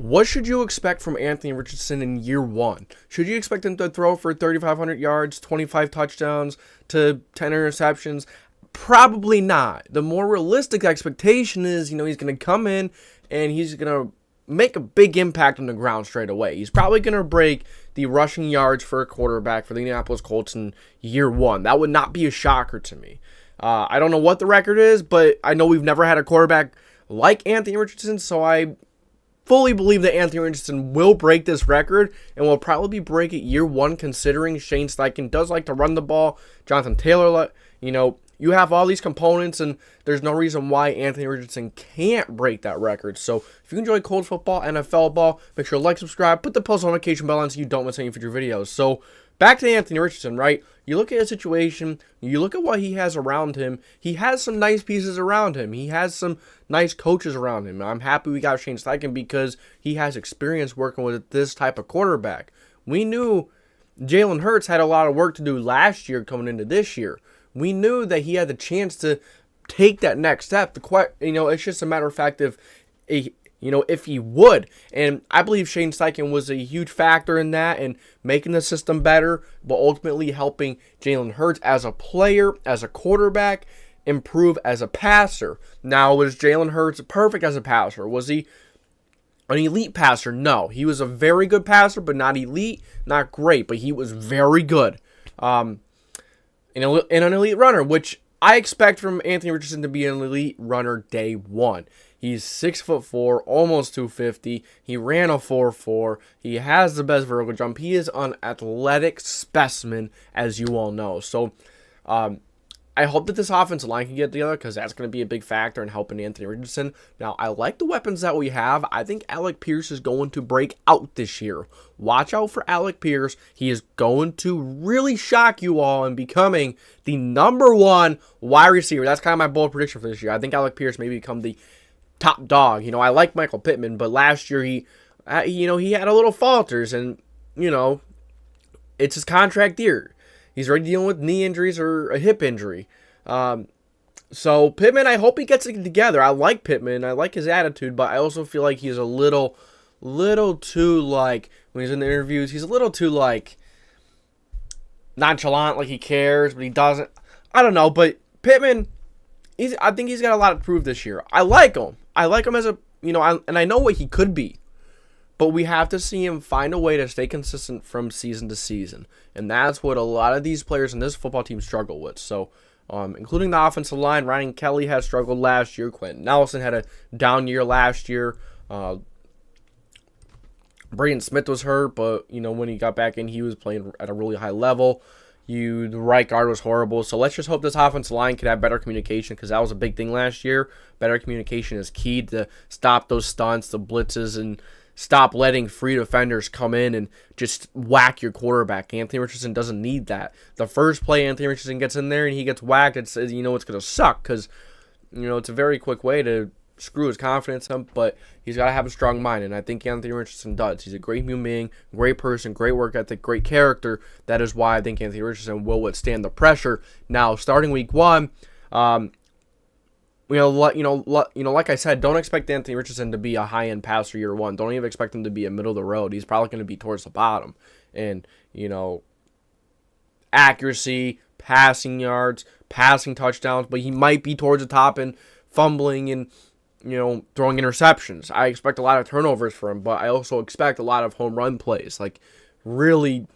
What should you expect from Anthony Richardson in year one? Should you expect him to throw for 3,500 yards, 25 touchdowns to 10 interceptions? Probably not. The more realistic expectation is, he's going to come in and he's going to make a big impact on the ground straight away. He's probably going to break the rushing yards for a quarterback for the Indianapolis Colts in year one. That would not be a shocker to me. I don't know what the record is, but I know we've never had a quarterback like Anthony Richardson, so I fully believe that Anthony Richardson will break this record and will probably break it year one, considering Shane Steichen does like to run the ball. Jonathan Taylor, you have all these components, and there's no reason why Anthony Richardson can't break that record. So if you enjoy Colts football, NFL ball, make sure to like, subscribe, put the post notification bell on so you don't miss any future videos. So back to Anthony Richardson, right? You look at his situation, you look at what he has around him. He has some nice pieces around him. He has some nice coaches around him. I'm happy we got Shane Steichen because he has experience working with this type of quarterback. We knew Jalen Hurts had a lot of work to do last year coming into this year. We knew that he had the chance to take that next step. It's just a matter of fact if he would. And I believe Shane Steichen was a huge factor in that and making the system better, but ultimately helping Jalen Hurts as a player, as a quarterback, improve as a passer. Now, was Jalen Hurts perfect as a passer? Was he an elite passer? No. He was a very good passer, but not elite, not great, but he was very good. And an elite runner, which I expect from Anthony Richardson to be an elite runner day one. He's 6'4", almost 250. He ran a 4.4. He has the best vertical jump. He is an athletic specimen, as you all know. So, I hope that this offensive line can get together because that's going to be a big factor in helping Anthony Richardson. Now, I like the weapons that we have. I think Alec Pierce is going to break out this year. Watch out for Alec Pierce. He is going to really shock you all in becoming the number one wide receiver. That's kind of my bold prediction for this year. I think Alec Pierce may become the top dog. I like Michael Pittman, but last year he had a little falters, and it's his contract year. He's already dealing with knee injuries or a hip injury. So Pittman, I hope he gets it together. I like Pittman. I like his attitude, but I also feel like he's a little too, when he's in the interviews, he's a little too, nonchalant, like he cares, but he doesn't. I don't know, but Pittman, I think he's got a lot to prove this year. I like him. I like him as a, and I know what he could be. But we have to see him find a way to stay consistent from season to season. And that's what a lot of these players in this football team struggle with. So, including the offensive line, Ryan Kelly has struggled last year. Quentin Nelson had a down year last year. Braden Smith was hurt, but, when he got back in, he was playing at a really high level. The right guard was horrible. So let's just hope this offensive line can have better communication because that was a big thing last year. Better communication is key to stop those stunts, the blitzes, and stop letting free defenders come in and just whack your quarterback. Anthony Richardson doesn't need that. The first play Anthony Richardson gets in there and he gets whacked, it's going to suck because, it's a very quick way to screw his confidence up, but he's got to have a strong mind, and I think Anthony Richardson does. He's a great human being, great person, great work ethic, great character. That is why I think Anthony Richardson will withstand the pressure. Now, starting week one, like I said, don't expect Anthony Richardson to be a high-end passer year one. Don't even expect him to be a middle of the road. He's probably going to be towards the bottom. And, accuracy, passing yards, passing touchdowns, but he might be towards the top and fumbling and, throwing interceptions. I expect a lot of turnovers for him, but I also expect a lot of home run plays. Really,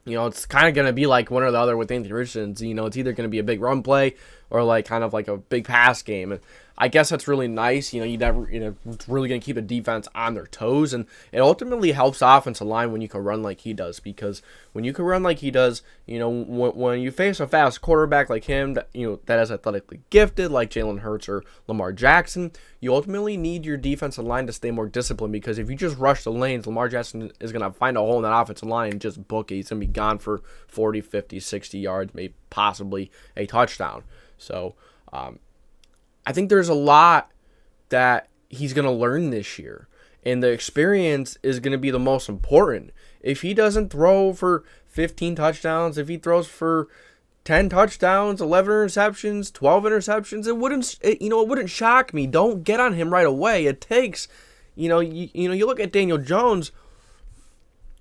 it's kind of going to be like one or the other with Anthony Richardson. It's either going to be a big run play or kind of like a big pass game. And I guess that's really nice. It's really going to keep a defense on their toes. And it ultimately helps offensive line when you can run like he does. Because when you can run like he does, when you face a fast quarterback like him, that is athletically gifted, like Jalen Hurts or Lamar Jackson, you ultimately need your defensive line to stay more disciplined. Because if you just rush the lanes, Lamar Jackson is going to find a hole in that offensive line and just book it. He's going to be gone for 40, 50, 60 yards, maybe possibly a touchdown. So, I think there's a lot that he's going to learn this year, and the experience is going to be the most important. If he doesn't throw for 15 touchdowns, if he throws for 10 touchdowns, 11 interceptions, 12 interceptions, it wouldn't shock me. Don't get on him right away. It takes You look at Daniel Jones.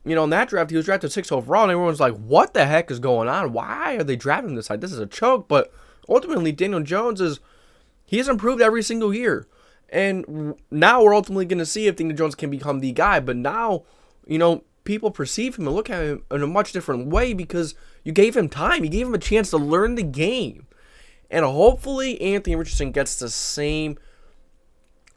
In that draft, he was drafted 6th overall, and everyone's like, what the heck is going on? Why are they drafting this side? This is a choke. But ultimately, Daniel Jones he's improved every single year. And now we're ultimately going to see if Daniel Jones can become the guy. But now, people perceive him and look at him in a much different way because you gave him time. You gave him a chance to learn the game. And hopefully, Anthony Richardson gets the same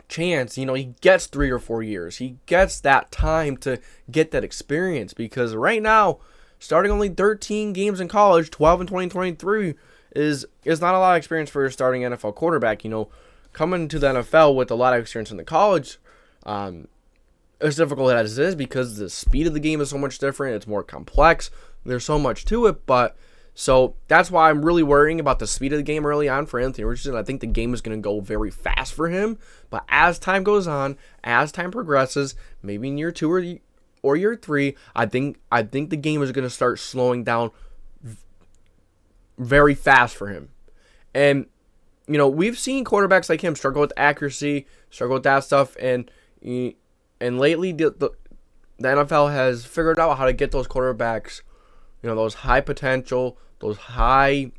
chance. He gets 3 or 4 years. He gets that time to get that experience, because right now, starting only 13 games in college, 12 in 2023, is not a lot of experience for a starting NFL quarterback. Coming to the NFL with a lot of experience in the college, as difficult as it is, because the speed of the game is so much different. It's more complex. There's so much to it, so that's why I'm really worrying about the speed of the game early on for Anthony Richardson. I think the game is going to go very fast for him. But as time goes on, as time progresses, maybe in year 2 or year 3, I think the game is going to start slowing down very fast for him. And we've seen quarterbacks like him struggle with accuracy, struggle with that stuff, and lately the NFL has figured out how to get those quarterbacks, those high potential, those high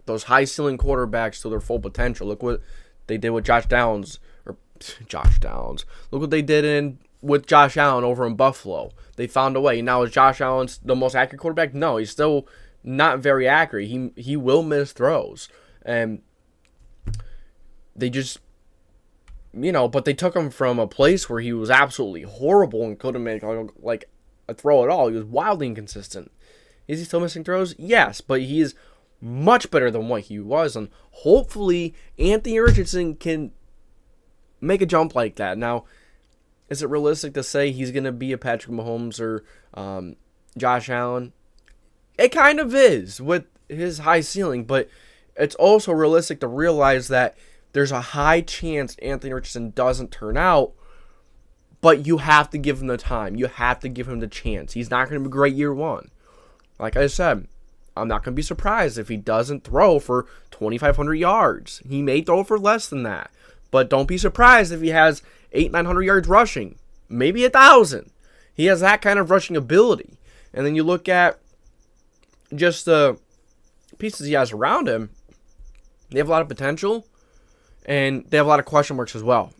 ceiling quarterbacks to their full potential. Look what they did with Josh Downs. Look what they did with Josh Allen over in Buffalo. They found a way. Now, is Josh Allen the most accurate quarterback? No, he's still not very accurate. He will miss throws, and they just, but they took him from a place where he was absolutely horrible and couldn't make like a throw at all. He was wildly inconsistent. Is he still missing throws? Yes, but he is much better than what he was, and hopefully Anthony Richardson can make a jump like that. Now, is it realistic to say he's going to be a Patrick Mahomes or Josh Allen? It kind of is with his high ceiling, but it's also realistic to realize that there's a high chance Anthony Richardson doesn't turn out, but you have to give him the time. You have to give him the chance. He's not going to be great year 1. Like I said, I'm not going to be surprised if he doesn't throw for 2,500 yards. He may throw for less than that. But don't be surprised if he has 900 yards rushing. Maybe 1,000. He has that kind of rushing ability. And then you look at just the pieces he has around him. They have a lot of potential. And they have a lot of question marks as well.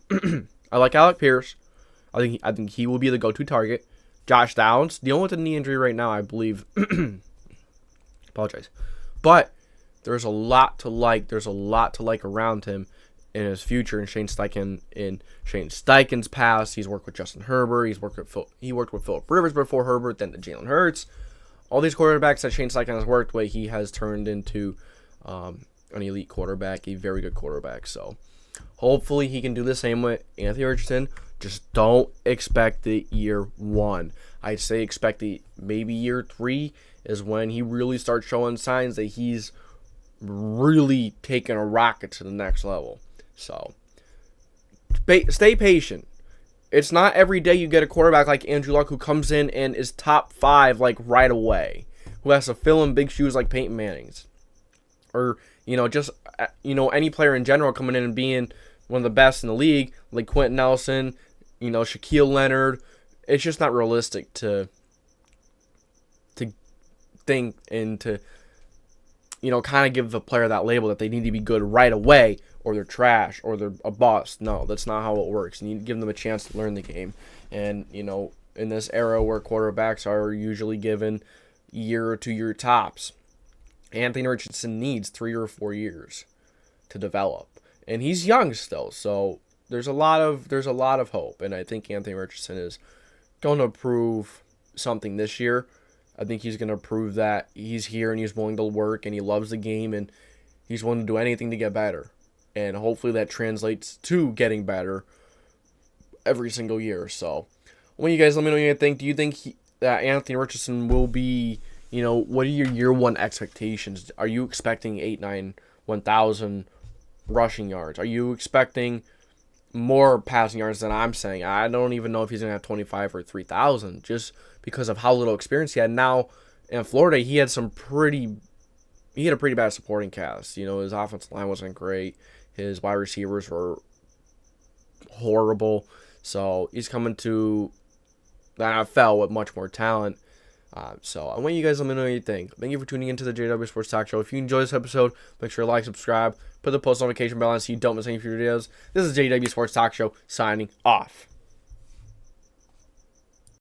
I like Alec Pierce. I think he will be the go-to target. Josh Downs, dealing with a knee injury right now, I believe. Apologize. But there's a lot to like. There's a lot to like around him in his future. And Shane Steichen's past, he's worked with Justin Herbert. He worked with Phillip Rivers before Herbert, then to Jalen Hurts. All these quarterbacks that Shane Steichen has worked with, he has turned into an elite quarterback, a very good quarterback. So hopefully he can do the same with Anthony Richardson. Just don't expect it year 1. I'd say expect maybe year 3 is when he really starts showing signs that he's really taking a rocket to the next level. So stay patient. It's not every day you get a quarterback like Andrew Luck who comes in and is top 5 like right away, who has to fill in big shoes like Peyton Manning's, or any player in general coming in and being one of the best in the league like Quentin Nelson, Shaquille Leonard. It's just not realistic to think and to kind of give the player that label that they need to be good right away or they're trash or they're a bust. No, that's not how it works. You need to give them a chance to learn the game. And, in this era where quarterbacks are usually given year or 2 year tops, Anthony Richardson needs 3 or 4 years to develop. And he's young still, so there's a lot of hope. And I think Anthony Richardson is going to prove something this year. I think he's going to prove that he's here and he's willing to work and he loves the game and he's willing to do anything to get better. And hopefully that translates to getting better every single year. So, I want you guys let me know what you think. Do you think that Anthony Richardson will be, what are your year 1 expectations? Are you expecting 1,000 rushing yards? Are you expecting more passing yards than I'm saying? I don't even know if he's going to have 25 or 3,000 just because of how little experience he had. Now, in Florida, he had a pretty bad supporting cast. His offensive line wasn't great. His wide receivers were horrible. So he's coming to the NFL with much more talent. So I want you guys to let me know what you think. Thank you for tuning into the JDW Sports Talk Show. If you enjoy this episode, make sure to like, subscribe, put the post notification bell on so you don't miss any future videos. This is JDW Sports Talk Show signing off.